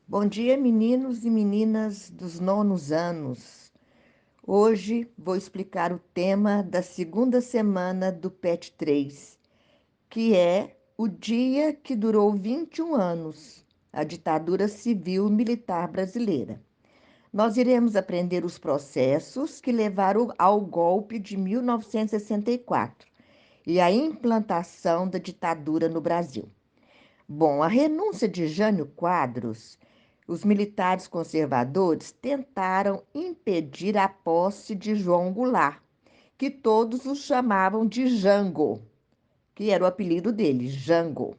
Bom dia, meninos e meninas dos nonos anos. Hoje vou explicar o tema da segunda semana do PET 3, que é o dia que durou 21 anos, a ditadura civil-militar brasileira. Nós iremos aprender os processos que levaram ao golpe de 1964 e a implantação da ditadura no Brasil. Bom, a renúncia de Jânio Quadros, os militares conservadores tentaram impedir a posse de João Goulart, que todos o chamavam de Jango, que era o apelido dele, Jango.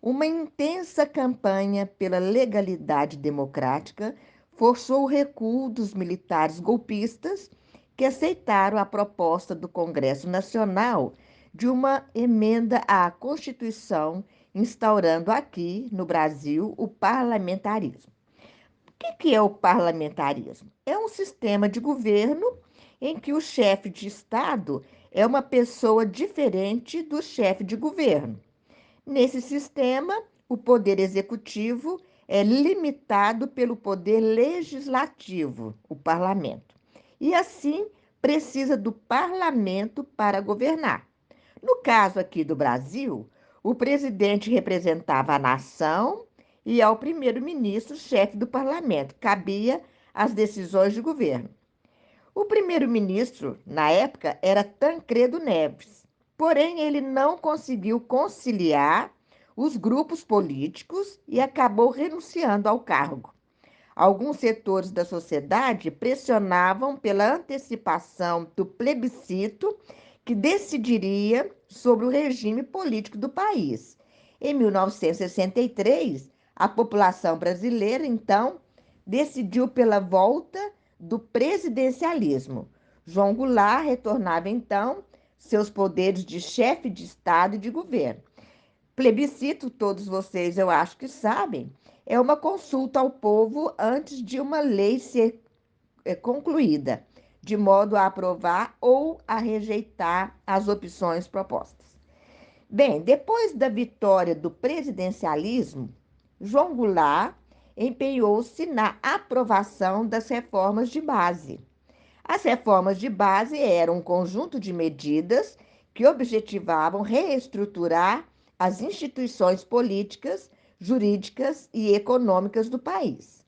Uma intensa campanha pela legalidade democrática forçou o recuo dos militares golpistas que aceitaram a proposta do Congresso Nacional de uma emenda à Constituição, instaurando aqui, no Brasil, o parlamentarismo. O que é o parlamentarismo? É um sistema de governo em que o chefe de Estado é uma pessoa diferente do chefe de governo. Nesse sistema, o poder executivo é limitado pelo poder legislativo, o parlamento, e assim precisa do parlamento para governar. No caso aqui do Brasil, o presidente representava a nação e ao primeiro-ministro, chefe do parlamento, cabia as decisões de governo. O primeiro-ministro, na época, era Tancredo Neves, porém ele não conseguiu conciliar os grupos políticos e acabou renunciando ao cargo. Alguns setores da sociedade pressionavam pela antecipação do plebiscito que decidiria sobre o regime político do país. Em 1963, a população brasileira, então, decidiu pela volta do presidencialismo. João Goulart retornava, então, seus poderes de chefe de Estado e de governo. Plebiscito, todos vocês eu acho que sabem, é uma consulta ao povo antes de uma lei ser concluída, de modo a aprovar ou a rejeitar as opções propostas. Bem, depois da vitória do presidencialismo, João Goulart empenhou-se na aprovação das reformas de base. As reformas de base eram um conjunto de medidas que objetivavam reestruturar as instituições políticas, jurídicas e econômicas do país.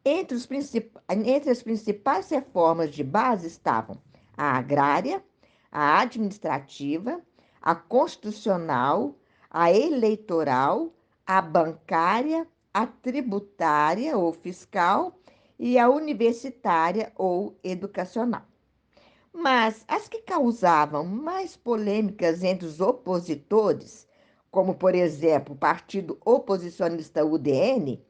Entre as principais reformas de base estavam a agrária, a administrativa, a constitucional, a eleitoral, a bancária, a tributária ou fiscal e a universitária ou educacional. Mas as que causavam mais polêmicas entre os opositores, como por exemplo o partido oposicionista UDN,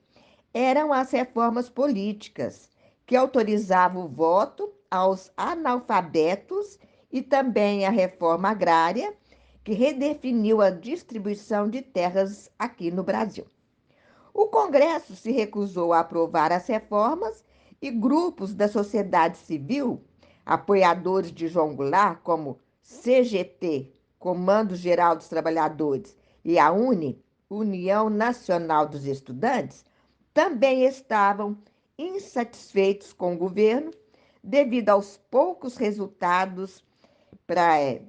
eram as reformas políticas, que autorizavam o voto aos analfabetos, e também a reforma agrária, que redefiniu a distribuição de terras aqui no Brasil. O Congresso se recusou a aprovar as reformas e grupos da sociedade civil, apoiadores de João Goulart, como CGT, Comando Geral dos Trabalhadores, e a UNE, União Nacional dos Estudantes, também estavam insatisfeitos com o governo devido aos poucos resultados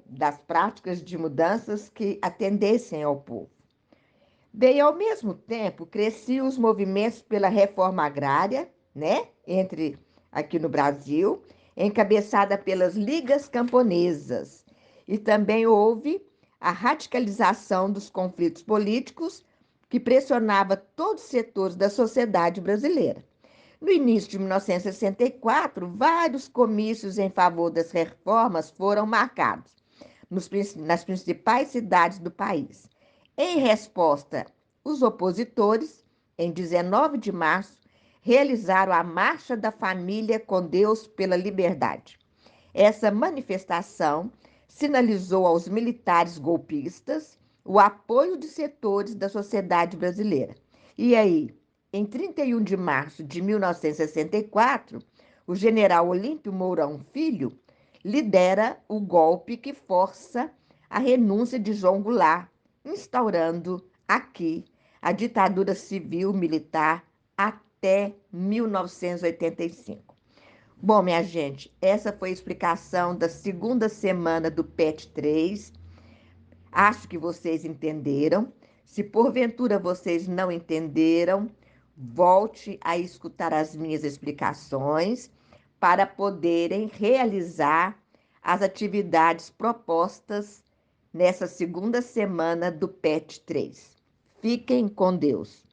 das práticas de mudanças que atendessem ao povo. Bem, ao mesmo tempo, cresciam os movimentos pela reforma agrária, né, entre aqui no Brasil, encabeçada pelas ligas camponesas. E também houve a radicalização dos conflitos políticos que pressionava todos os setores da sociedade brasileira. No início de 1964, vários comícios em favor das reformas foram marcados nas principais cidades do país. Em resposta, os opositores, em 19 de março, realizaram a Marcha da Família com Deus pela Liberdade. Essa manifestação sinalizou aos militares golpistas o apoio de setores da sociedade brasileira. E aí, em 31 de março de 1964, o general Olímpio Mourão Filho lidera o golpe que força a renúncia de João Goulart, instaurando aqui a ditadura civil-militar até 1985. Bom, minha gente, essa foi a explicação da segunda semana do PET 3. Acho que vocês entenderam. Se porventura vocês não entenderam, volte a escutar as minhas explicações para poderem realizar as atividades propostas nessa segunda semana do PET 3. Fiquem com Deus.